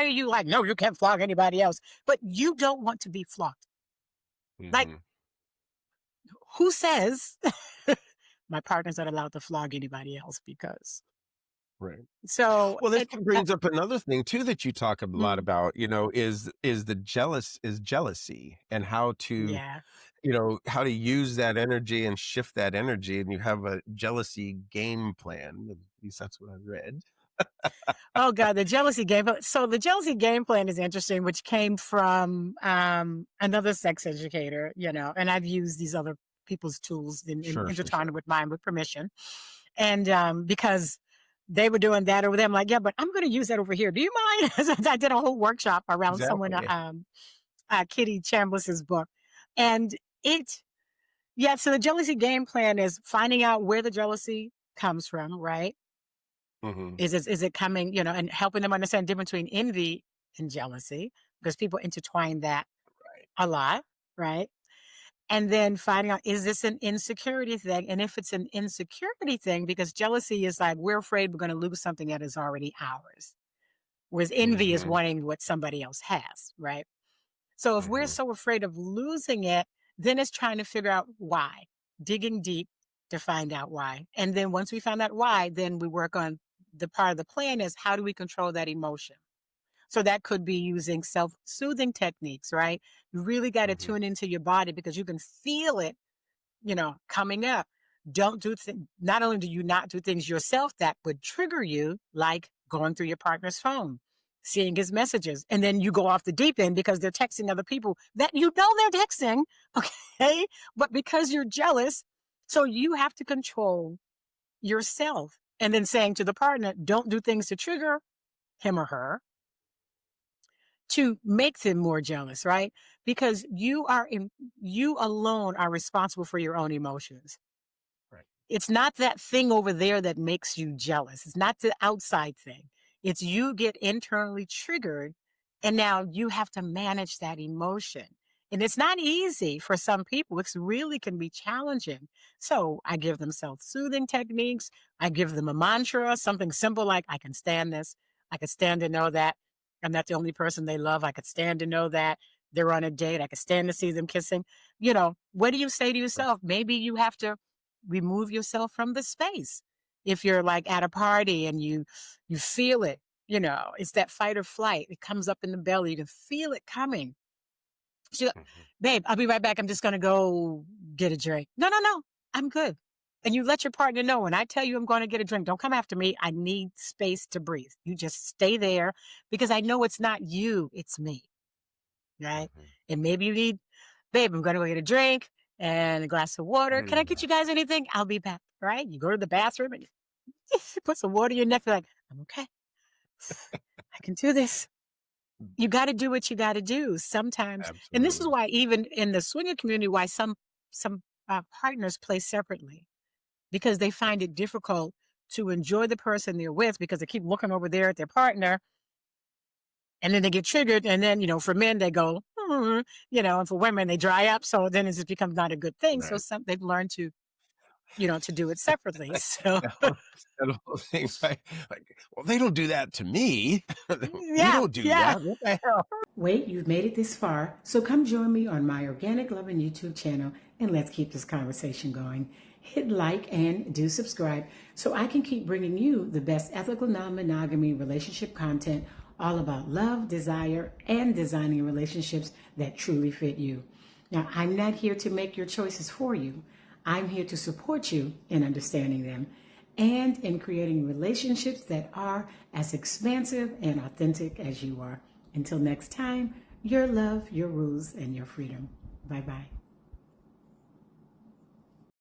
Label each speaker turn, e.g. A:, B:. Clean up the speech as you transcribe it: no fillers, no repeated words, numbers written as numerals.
A: why are you like, no, you can't flog anybody else, but you don't want to be flogged. Like, who says my partner's not allowed to flog anybody else? Because
B: Right.
A: so
B: Well, this brings up another thing too that you talk a lot
A: mm,
B: about, is jealousy, and how to,
A: yeah.
B: how to use that energy and shift that energy. And you have a jealousy game plan. At least that's what I read.
A: Oh God, the jealousy game. So the jealousy game plan is interesting, which came from another sex educator, and I've used these other people's tools and
B: Sure.
A: intertwined with mine with permission. And because they were doing that over there, I'm like, yeah, but I'm going to use that over here. Do you mind? I did a whole workshop around someone,
B: Exactly.
A: Kitty Chambliss's book. And so the jealousy game plan is finding out where the jealousy comes from, right?
B: Mhm.
A: Is it coming, and helping them understand the difference between envy and jealousy, because people intertwine that
B: Right.
A: a lot, right? And then finding out, is this an insecurity thing? And if it's an insecurity thing, because jealousy is like, we're afraid we're going to lose something that is already ours. Whereas envy is
B: Mhm.
A: wanting what somebody else has, right? So if we're
B: Mhm.
A: so afraid of losing it, then it's trying to figure out why, digging deep to find out why. And then once we find out why, then we work on the part of the plan is how do we control that emotion? So that could be using self-soothing techniques, right? You really got to
B: Mhm.
A: tune into your body because you can feel it, coming up. Don't do not only do you not do things yourself that would trigger you, like going through your partner's phone, seeing his messages, and then you go off the deep end because they're texting other people that they're texting, okay? But because you're jealous, so you have to control yourself. And then saying to the partner, don't do things to trigger him or her, to make them more jealous, right? Because you alone are responsible for your own emotions.
B: Right.
A: It's not that thing over there that makes you jealous. It's not the outside thing. It's you get internally triggered, and now you have to manage that emotion. And it's not easy for some people. It really can be challenging. So I give them self-soothing techniques. I give them a mantra, something simple like, I can stand this. I can stand to know that I'm not the only person they love. I could stand to know that they're on a date. I could stand to see them kissing. What do you say to
B: Right.
A: yourself? Maybe you have to remove yourself from the space. If you're like at a party and you feel it, it's that fight or flight. It comes up in the belly. You can feel it coming. So,
B: Mhm.
A: babe, I'll be right back. I'm just going to go get a drink. No, no, no. I'm good. And you let your partner know when I tell you I'm going to get a drink, don't come after me. I need space to breathe. You just stay there because I know it's not you, it's me. Right.
B: Mhm.
A: And maybe you need, babe, I'm going to go get a drink and a glass of water. Can I get you guys anything? I'll be back. Right. You go to the bathroom and you put some water in your neck. You're like, I'm okay. I can do this. You got to do what you got to do sometimes. And this is
B: Absolutely.
A: why even in the swinger community, why some partners play separately, because they find it difficult to enjoy the person they're with because they keep looking over there at their partner. And then they get triggered. And then, for men, they go, and for women, they dry up. So then it just becomes not a good thing. So
B: Right.
A: they've learned to do it separately. So
B: That whole thing, right? Like, well, they don't do that to me. We
A: yeah,
B: don't do
A: yeah.
B: that. What the hell?
C: Wait, you've made it this far, so come join me on my Organic Loving YouTube channel and let's keep this conversation going. Hit like and do subscribe so I can keep bringing you the best ethical non-monogamy relationship content all about love, desire, and designing relationships that truly fit you. Now, I'm not here to make your choices for you. I'm here to support you in understanding them and in creating relationships that are as expansive and authentic as you are. Until next time, your love, your rules, and your freedom. Bye-bye.